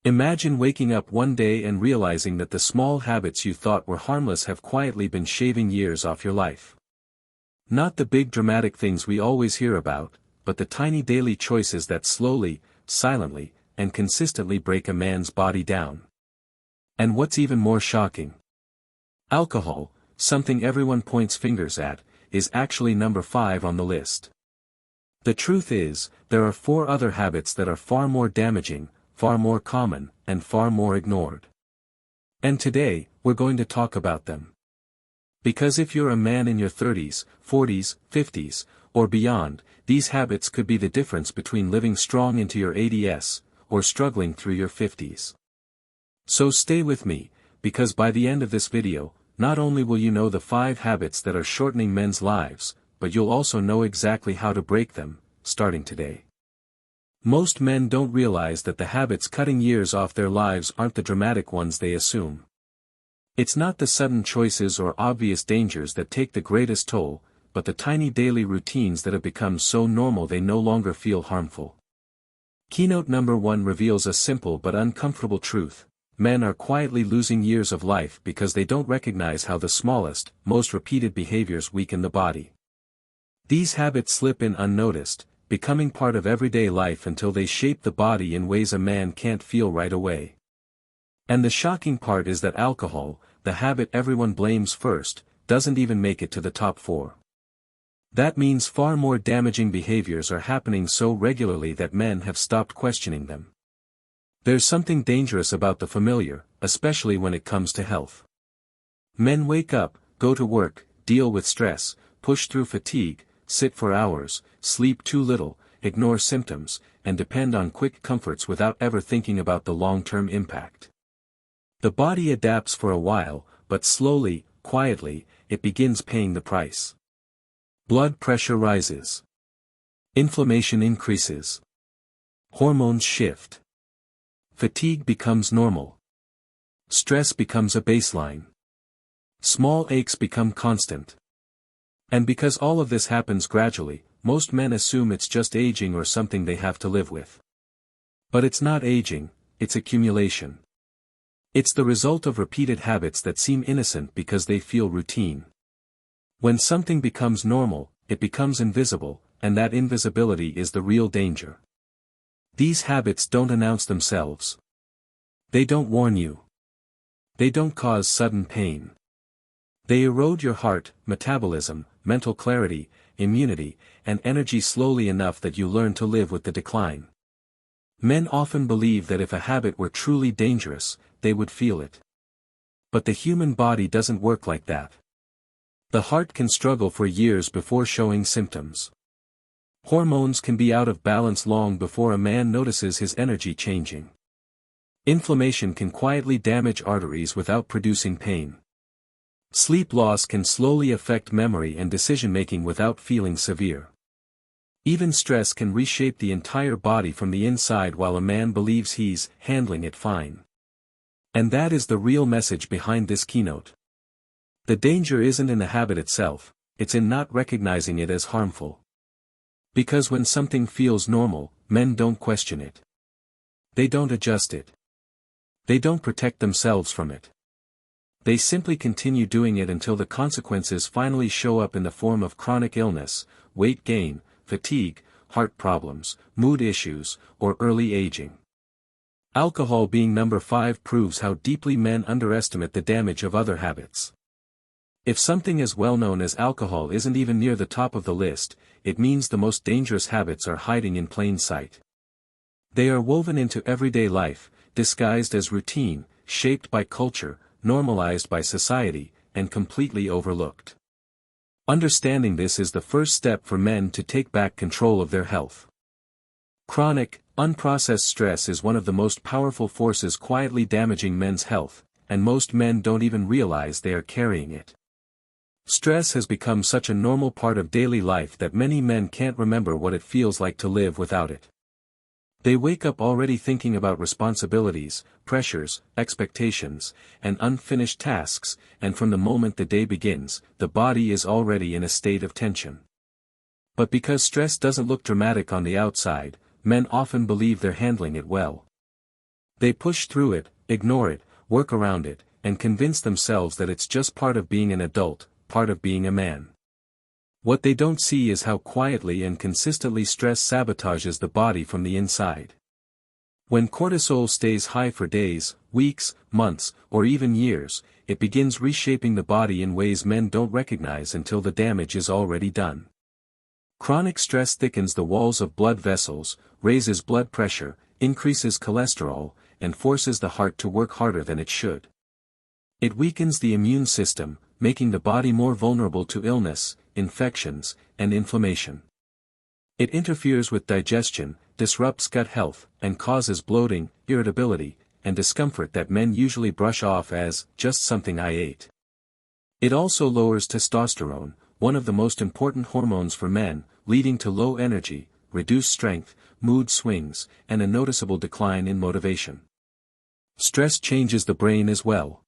Imagine waking up one day and realizing that the small habits you thought were harmless have quietly been shaving years off your life. Not the big dramatic things we always hear about, but the tiny daily choices that slowly, silently, and consistently break a man's body down. And what's even more shocking? Alcohol, something everyone points fingers at, is actually number 5 on the list. The truth is, there are 4 other habits that are far more damaging, far more common, and far more ignored. And today, we're going to talk about them. Because if you're a man in your 30s, 40s, 50s, or beyond, these habits could be the difference between living strong into your 80s, or struggling through your 50s. So stay with me, because by the end of this video, not only will you know the 5 habits that are shortening men's lives, but you'll also know exactly how to break them, starting today. Most men don't realize that the habits cutting years off their lives aren't the dramatic ones they assume. It's not the sudden choices or obvious dangers that take the greatest toll, but the tiny daily routines that have become so normal they no longer feel harmful. Keynote number 1 reveals a simple but uncomfortable truth. Men are quietly losing years of life because they don't recognize how the smallest, most repeated behaviors weaken the body. These habits slip in unnoticed, becoming part of everyday life until they shape the body in ways a man can't feel right away. And the shocking part is that alcohol, the habit everyone blames first, doesn't even make it to the top 4. That means far more damaging behaviors are happening so regularly that men have stopped questioning them. There's something dangerous about the familiar, especially when it comes to health. Men wake up, go to work, deal with stress, push through fatigue, sit for hours, sleep too little, ignore symptoms, and depend on quick comforts without ever thinking about the long-term impact. The body adapts for a while, but slowly, quietly, it begins paying the price. Blood pressure rises. Inflammation increases. Hormones shift. Fatigue becomes normal. Stress becomes a baseline. Small aches become constant. And because all of this happens gradually, most men assume it's just aging or something they have to live with. But it's not aging, it's accumulation. It's the result of repeated habits that seem innocent because they feel routine. When something becomes normal, it becomes invisible, and that invisibility is the real danger. These habits don't announce themselves. They don't warn you. They don't cause sudden pain. They erode your heart, metabolism, mental clarity, immunity, and energy slowly enough that you learn to live with the decline. Men often believe that if a habit were truly dangerous, they would feel it. But the human body doesn't work like that. The heart can struggle for years before showing symptoms. Hormones can be out of balance long before a man notices his energy changing. Inflammation can quietly damage arteries without producing pain. Sleep loss can slowly affect memory and decision-making without feeling severe. Even stress can reshape the entire body from the inside while a man believes he's handling it fine. And that is the real message behind this keynote. The danger isn't in the habit itself, it's in not recognizing it as harmful. Because when something feels normal, men don't question it. They don't adjust it. They don't protect themselves from it. They simply continue doing it until the consequences finally show up in the form of chronic illness, weight gain, fatigue, heart problems, mood issues, or early aging. Alcohol being number 5 proves how deeply men underestimate the damage of other habits. If something as well known as alcohol isn't even near the top of the list, it means the most dangerous habits are hiding in plain sight. They are woven into everyday life, disguised as routine, shaped by culture, normalized by society, and completely overlooked. Understanding this is the first step for men to take back control of their health. Chronic, unprocessed stress is one of the most powerful forces quietly damaging men's health, and most men don't even realize they are carrying it. Stress has become such a normal part of daily life that many men can't remember what it feels like to live without it. They wake up already thinking about responsibilities, pressures, expectations, and unfinished tasks, and from the moment the day begins, the body is already in a state of tension. But because stress doesn't look dramatic on the outside, men often believe they're handling it well. They push through it, ignore it, work around it, and convince themselves that it's just part of being an adult, part of being a man. What they don't see is how quietly and consistently stress sabotages the body from the inside. When cortisol stays high for days, weeks, months, or even years, it begins reshaping the body in ways men don't recognize until the damage is already done. Chronic stress thickens the walls of blood vessels, raises blood pressure, increases cholesterol, and forces the heart to work harder than it should. It weakens the immune system, making the body more vulnerable to illness, infections, and inflammation. It interferes with digestion, disrupts gut health, and causes bloating, irritability, and discomfort that men usually brush off as just something I ate. It also lowers testosterone, one of the most important hormones for men, leading to low energy, reduced strength, mood swings, and a noticeable decline in motivation. Stress changes the brain as well.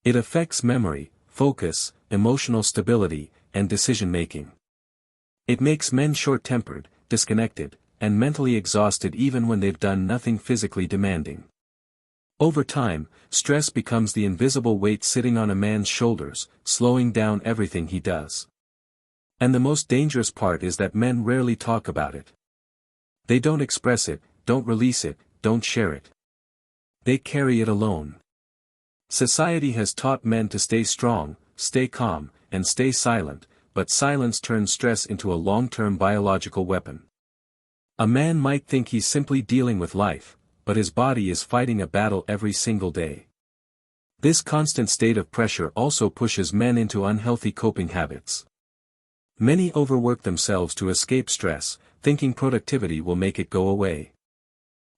It affects memory, focus, emotional stability, and decision-making. It makes men short-tempered, disconnected, and mentally exhausted even when they've done nothing physically demanding. Over time, stress becomes the invisible weight sitting on a man's shoulders, slowing down everything he does. And the most dangerous part is that men rarely talk about it. They don't express it, don't release it, don't share it. They carry it alone. Society has taught men to stay strong, stay calm, and stay silent, but silence turns stress into a long-term biological weapon. A man might think he's simply dealing with life, but his body is fighting a battle every single day. This constant state of pressure also pushes men into unhealthy coping habits. Many overwork themselves to escape stress, thinking productivity will make it go away.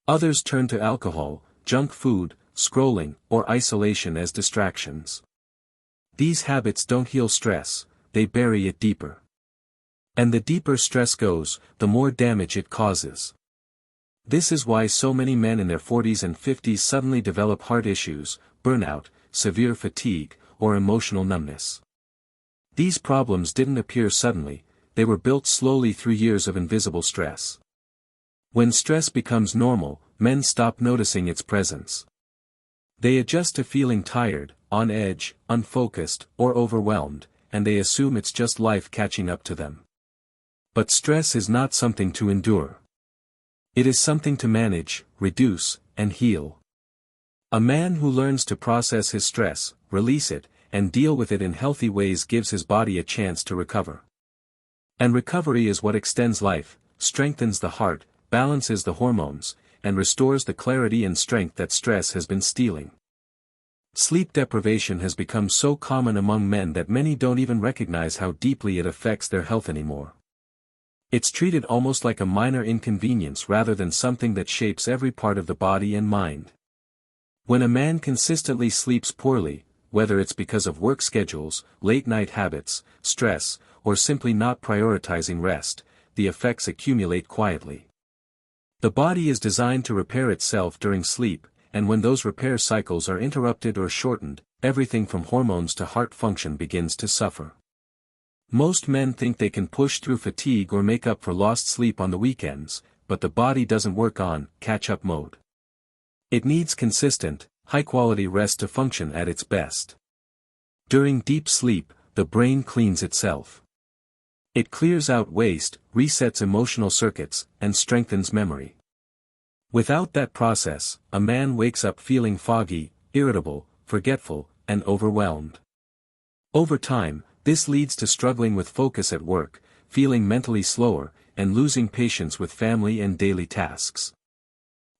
Others turn to alcohol, junk food, scrolling, or isolation as distractions. These habits don't heal stress, they bury it deeper. And the deeper stress goes, the more damage it causes. This is why so many men in their 40s and 50s suddenly develop heart issues, burnout, severe fatigue, or emotional numbness. These problems didn't appear suddenly, they were built slowly through years of invisible stress. When stress becomes normal, men stop noticing its presence. They adjust to feeling tired, on edge, unfocused, or overwhelmed, and they assume it's just life catching up to them. But stress is not something to endure. It is something to manage, reduce, and heal. A man who learns to process his stress, release it, and deal with it in healthy ways gives his body a chance to recover. And recovery is what extends life, strengthens the heart, balances the hormones, and restores the clarity and strength that stress has been stealing. Sleep deprivation has become so common among men that many don't even recognize how deeply it affects their health anymore. It's treated almost like a minor inconvenience rather than something that shapes every part of the body and mind. When a man consistently sleeps poorly, whether it's because of work schedules, late-night habits, stress, or simply not prioritizing rest, the effects accumulate quietly. The body is designed to repair itself during sleep, and when those repair cycles are interrupted or shortened, everything from hormones to heart function begins to suffer. Most men think they can push through fatigue or make up for lost sleep on the weekends, but the body doesn't work on catch-up mode. It needs consistent, high-quality rest to function at its best. During deep sleep, the brain cleans itself. It clears out waste, resets emotional circuits, and strengthens memory. Without that process, a man wakes up feeling foggy, irritable, forgetful, and overwhelmed. Over time, this leads to struggling with focus at work, feeling mentally slower, and losing patience with family and daily tasks.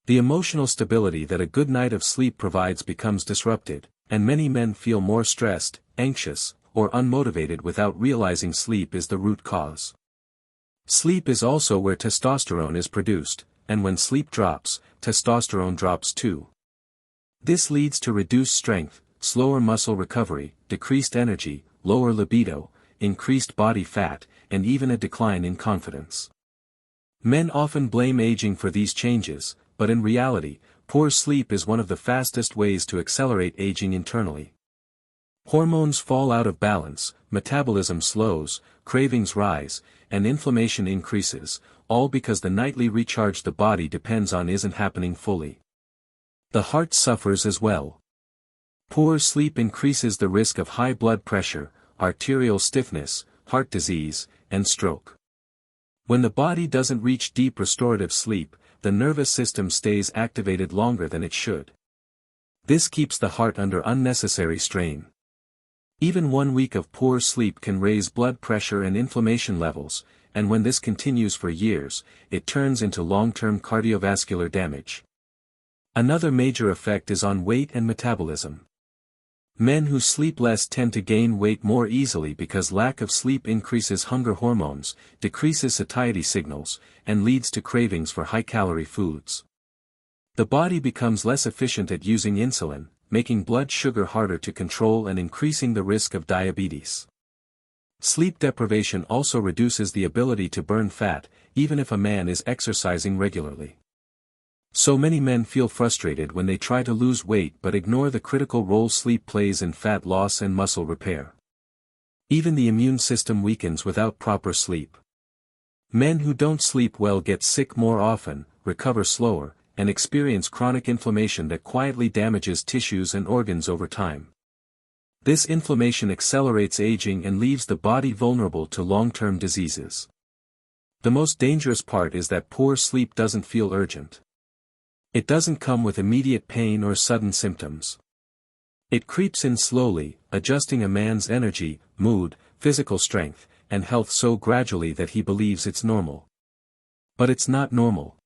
The emotional stability that a good night of sleep provides becomes disrupted, and many men feel more stressed, anxious, or unmotivated without realizing sleep is the root cause. Sleep is also where testosterone is produced, and when sleep drops, testosterone drops too. This leads to reduced strength, slower muscle recovery, decreased energy, lower libido, increased body fat, and even a decline in confidence. Men often blame aging for these changes, but in reality, poor sleep is one of the fastest ways to accelerate aging internally. Hormones fall out of balance, metabolism slows, cravings rise, and inflammation increases, all because the nightly recharge the body depends on isn't happening fully. The heart suffers as well. Poor sleep increases the risk of high blood pressure, arterial stiffness, heart disease, and stroke. When the body doesn't reach deep restorative sleep, the nervous system stays activated longer than it should. This keeps the heart under unnecessary strain. Even 1 week of poor sleep can raise blood pressure and inflammation levels, and when this continues for years, it turns into long-term cardiovascular damage. Another major effect is on weight and metabolism. Men who sleep less tend to gain weight more easily because lack of sleep increases hunger hormones, decreases satiety signals, and leads to cravings for high-calorie foods. The body becomes less efficient at using insulin, making blood sugar harder to control and increasing the risk of diabetes. Sleep deprivation also reduces the ability to burn fat, even if a man is exercising regularly. So many men feel frustrated when they try to lose weight but ignore the critical role sleep plays in fat loss and muscle repair. Even the immune system weakens without proper sleep. Men who don't sleep well get sick more often, recover slower, and experience chronic inflammation that quietly damages tissues and organs over time. This inflammation accelerates aging and leaves the body vulnerable to long-term diseases. The most dangerous part is that poor sleep doesn't feel urgent. It doesn't come with immediate pain or sudden symptoms. It creeps in slowly, adjusting a man's energy, mood, physical strength, and health so gradually that he believes it's normal. But it's not normal.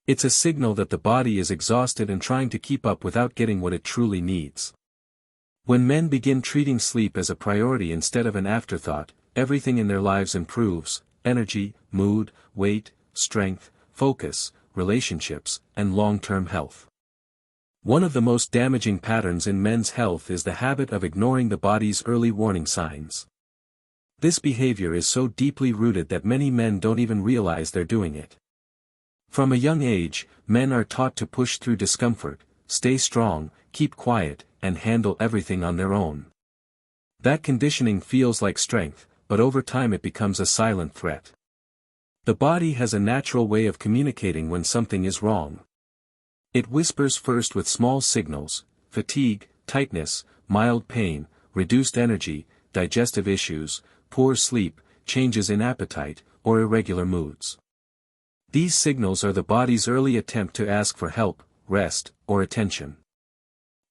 It's a signal that the body is exhausted and trying to keep up without getting what it truly needs. When men begin treating sleep as a priority instead of an afterthought, everything in their lives improves: energy, mood, weight, strength, focus, relationships, and long-term health. One of the most damaging patterns in men's health is the habit of ignoring the body's early warning signs. This behavior is so deeply rooted that many men don't even realize they're doing it. From a young age, men are taught to push through discomfort, stay strong, keep quiet, and handle everything on their own. That conditioning feels like strength, but over time it becomes a silent threat. The body has a natural way of communicating when something is wrong. It whispers first with small signals: fatigue, tightness, mild pain, reduced energy, digestive issues, poor sleep, changes in appetite, or irregular moods. These signals are the body's early attempt to ask for help, rest, or attention.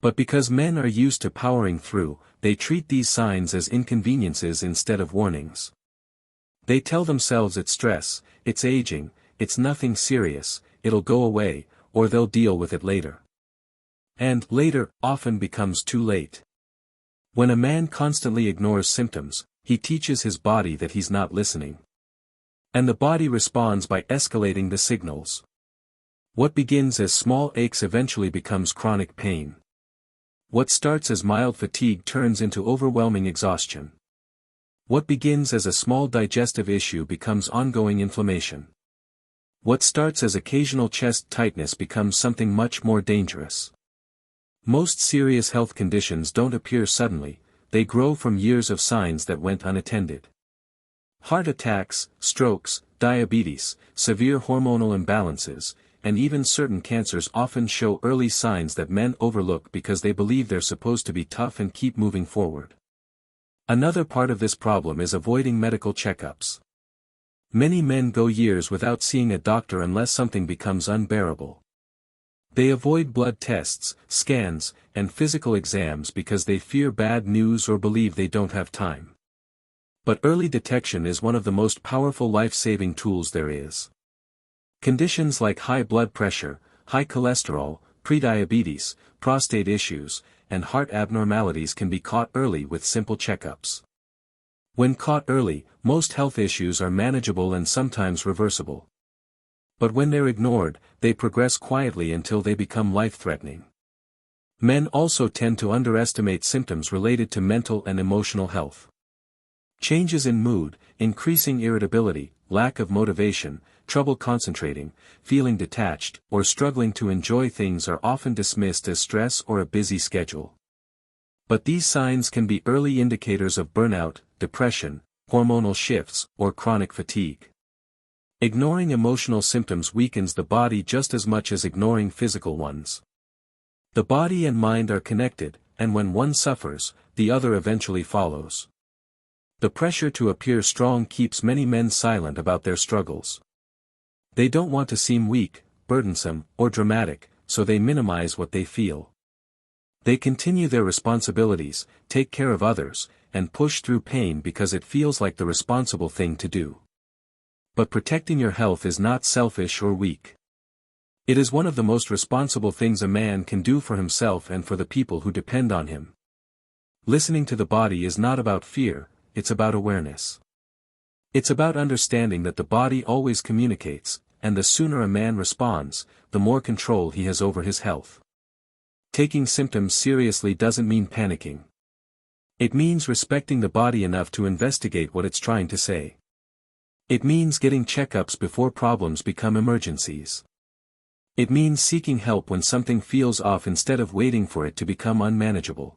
But because men are used to powering through, they treat these signs as inconveniences instead of warnings. They tell themselves it's stress, it's aging, it's nothing serious, it'll go away, or they'll deal with it later. And later often becomes too late. When a man constantly ignores symptoms, he teaches his body that he's not listening. And the body responds by escalating the signals. What begins as small aches eventually becomes chronic pain. What starts as mild fatigue turns into overwhelming exhaustion. What begins as a small digestive issue becomes ongoing inflammation. What starts as occasional chest tightness becomes something much more dangerous. Most serious health conditions don't appear suddenly, they grow from years of signs that went unattended. Heart attacks, strokes, diabetes, severe hormonal imbalances, and even certain cancers often show early signs that men overlook because they believe they're supposed to be tough and keep moving forward. Another part of this problem is avoiding medical checkups. Many men go years without seeing a doctor unless something becomes unbearable. They avoid blood tests, scans, and physical exams because they fear bad news or believe they don't have time. But early detection is one of the most powerful life-saving tools there is. Conditions like high blood pressure, high cholesterol, prediabetes, prostate issues, and heart abnormalities can be caught early with simple checkups. When caught early, most health issues are manageable and sometimes reversible. But when they're ignored, they progress quietly until they become life-threatening. Men also tend to underestimate symptoms related to mental and emotional health. Changes in mood, increasing irritability, lack of motivation, trouble concentrating, feeling detached, or struggling to enjoy things are often dismissed as stress or a busy schedule. But these signs can be early indicators of burnout, depression, hormonal shifts, or chronic fatigue. Ignoring emotional symptoms weakens the body just as much as ignoring physical ones. The body and mind are connected, and when one suffers, the other eventually follows. The pressure to appear strong keeps many men silent about their struggles. They don't want to seem weak, burdensome, or dramatic, so they minimize what they feel. They continue their responsibilities, take care of others, and push through pain because it feels like the responsible thing to do. But protecting your health is not selfish or weak. It is one of the most responsible things a man can do for himself and for the people who depend on him. Listening to the body is not about fear, it's about awareness. It's about understanding that the body always communicates, and the sooner a man responds, the more control he has over his health. Taking symptoms seriously doesn't mean panicking. It means respecting the body enough to investigate what it's trying to say. It means getting checkups before problems become emergencies. It means seeking help when something feels off instead of waiting for it to become unmanageable.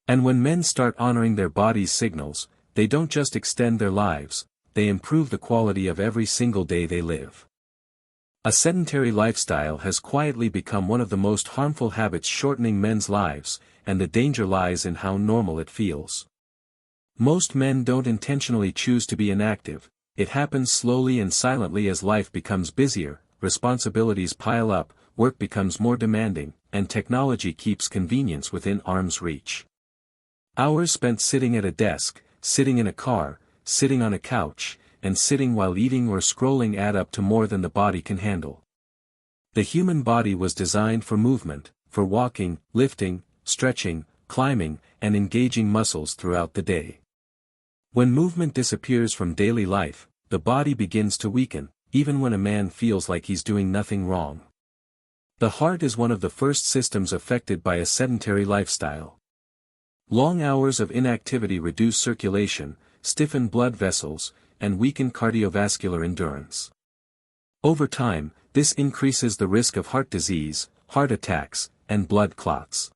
And when men start honoring their body's signals, they don't just extend their lives, they improve the quality of every single day they live. A sedentary lifestyle has quietly become one of the most harmful habits shortening men's lives, and the danger lies in how normal it feels. Most men don't intentionally choose to be inactive, it happens slowly and silently as life becomes busier, responsibilities pile up, work becomes more demanding, and technology keeps convenience within arm's reach. Hours spent sitting at a desk, sitting in a car, sitting on a couch, and sitting while eating or scrolling add up to more than the body can handle. The human body was designed for movement, for walking, lifting, stretching, climbing, and engaging muscles throughout the day. When movement disappears from daily life, the body begins to weaken, even when a man feels like he's doing nothing wrong. The heart is one of the first systems affected by a sedentary lifestyle. Long hours of inactivity reduce circulation, stiffen blood vessels, and weaken cardiovascular endurance. Over time, this increases the risk of heart disease, heart attacks, and blood clots.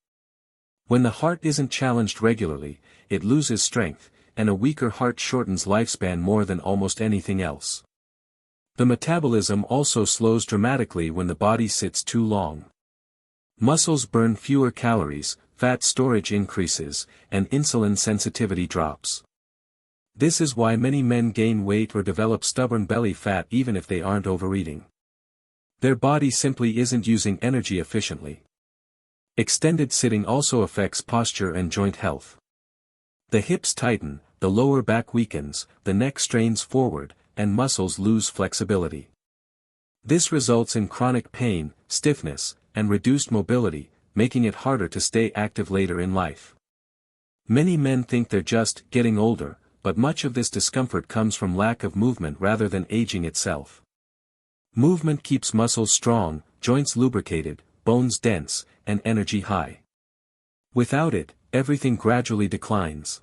When the heart isn't challenged regularly, it loses strength, and a weaker heart shortens lifespan more than almost anything else. The metabolism also slows dramatically when the body sits too long. Muscles burn fewer calories, fat storage increases, and insulin sensitivity drops. This is why many men gain weight or develop stubborn belly fat even if they aren't overeating. Their body simply isn't using energy efficiently. Extended sitting also affects posture and joint health. The hips tighten, the lower back weakens, the neck strains forward, and muscles lose flexibility. This results in chronic pain, stiffness, and reduced mobility, making it harder to stay active later in life. Many men think they're just getting older, but much of this discomfort comes from lack of movement rather than aging itself. Movement keeps muscles strong, joints lubricated, bones dense, and energy high. Without it, everything gradually declines.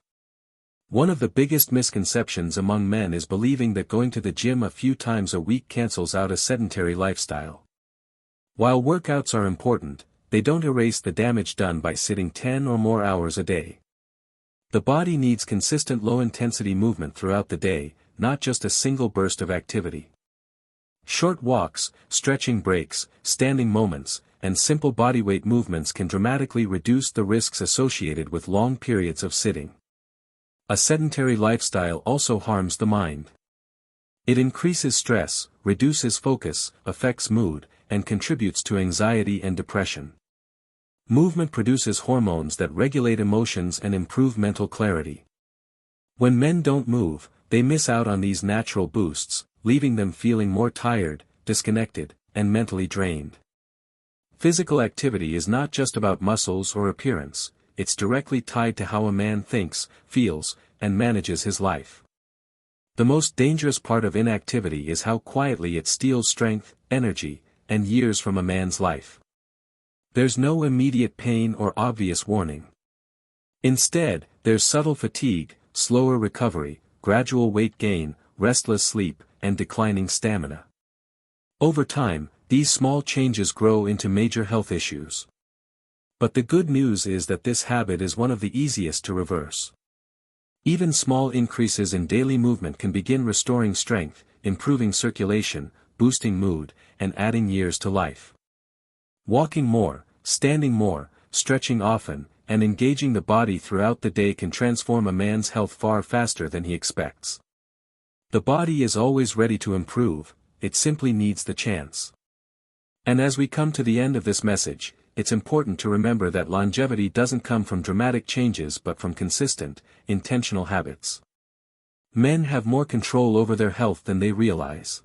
One of the biggest misconceptions among men is believing that going to the gym a few times a week cancels out a sedentary lifestyle. While workouts are important, they don't erase the damage done by sitting 10 or more hours a day. The body needs consistent low-intensity movement throughout the day, not just a single burst of activity. Short walks, stretching breaks, standing moments, and simple bodyweight movements can dramatically reduce the risks associated with long periods of sitting. A sedentary lifestyle also harms the mind. It increases stress, reduces focus, affects mood, and contributes to anxiety and depression. Movement produces hormones that regulate emotions and improve mental clarity. When men don't move, they miss out on these natural boosts, leaving them feeling more tired, disconnected, and mentally drained. Physical activity is not just about muscles or appearance, it's directly tied to how a man thinks, feels, and manages his life. The most dangerous part of inactivity is how quietly it steals strength, energy, and years from a man's life. There's no immediate pain or obvious warning. Instead, there's subtle fatigue, slower recovery, gradual weight gain, restless sleep, and declining stamina. Over time, these small changes grow into major health issues. But the good news is that this habit is one of the easiest to reverse. Even small increases in daily movement can begin restoring strength, improving circulation, boosting mood, and adding years to life. Walking more, Standing more, stretching often, and engaging the body throughout the day can transform a man's health far faster than he expects. The body is always ready to improve, it simply needs the chance. And as we come to the end of this message, it's important to remember that longevity doesn't come from dramatic changes but from consistent, intentional habits. Men have more control over their health than they realize.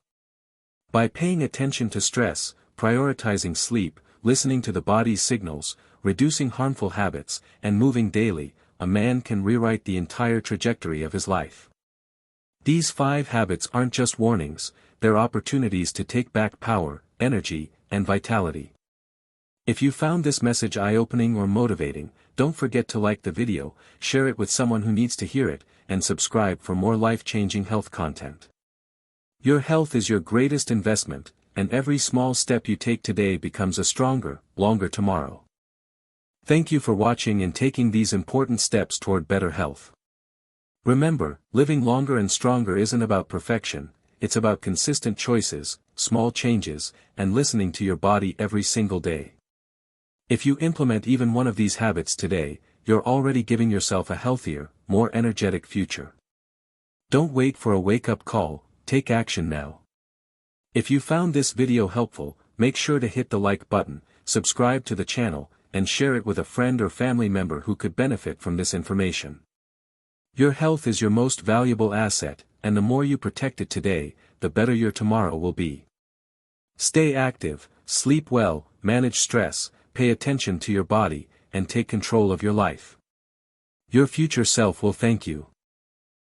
By paying attention to stress, prioritizing sleep, listening to the body's signals, reducing harmful habits, and moving daily, a man can rewrite the entire trajectory of his life. These 5 habits aren't just warnings, they're opportunities to take back power, energy, and vitality. If you found this message eye-opening or motivating, don't forget to like the video, share it with someone who needs to hear it, and subscribe for more life-changing health content. Your health is your greatest investment, and every small step you take today becomes a stronger, longer tomorrow. Thank you for watching and taking these important steps toward better health. Remember, living longer and stronger isn't about perfection, it's about consistent choices, small changes, and listening to your body every single day. If you implement even one of these habits today, you're already giving yourself a healthier, more energetic future. Don't wait for a wake-up call, take action now. If you found this video helpful, make sure to hit the like button, subscribe to the channel, and share it with a friend or family member who could benefit from this information. Your health is your most valuable asset, and the more you protect it today, the better your tomorrow will be. Stay active, sleep well, manage stress, pay attention to your body, and take control of your life. Your future self will thank you.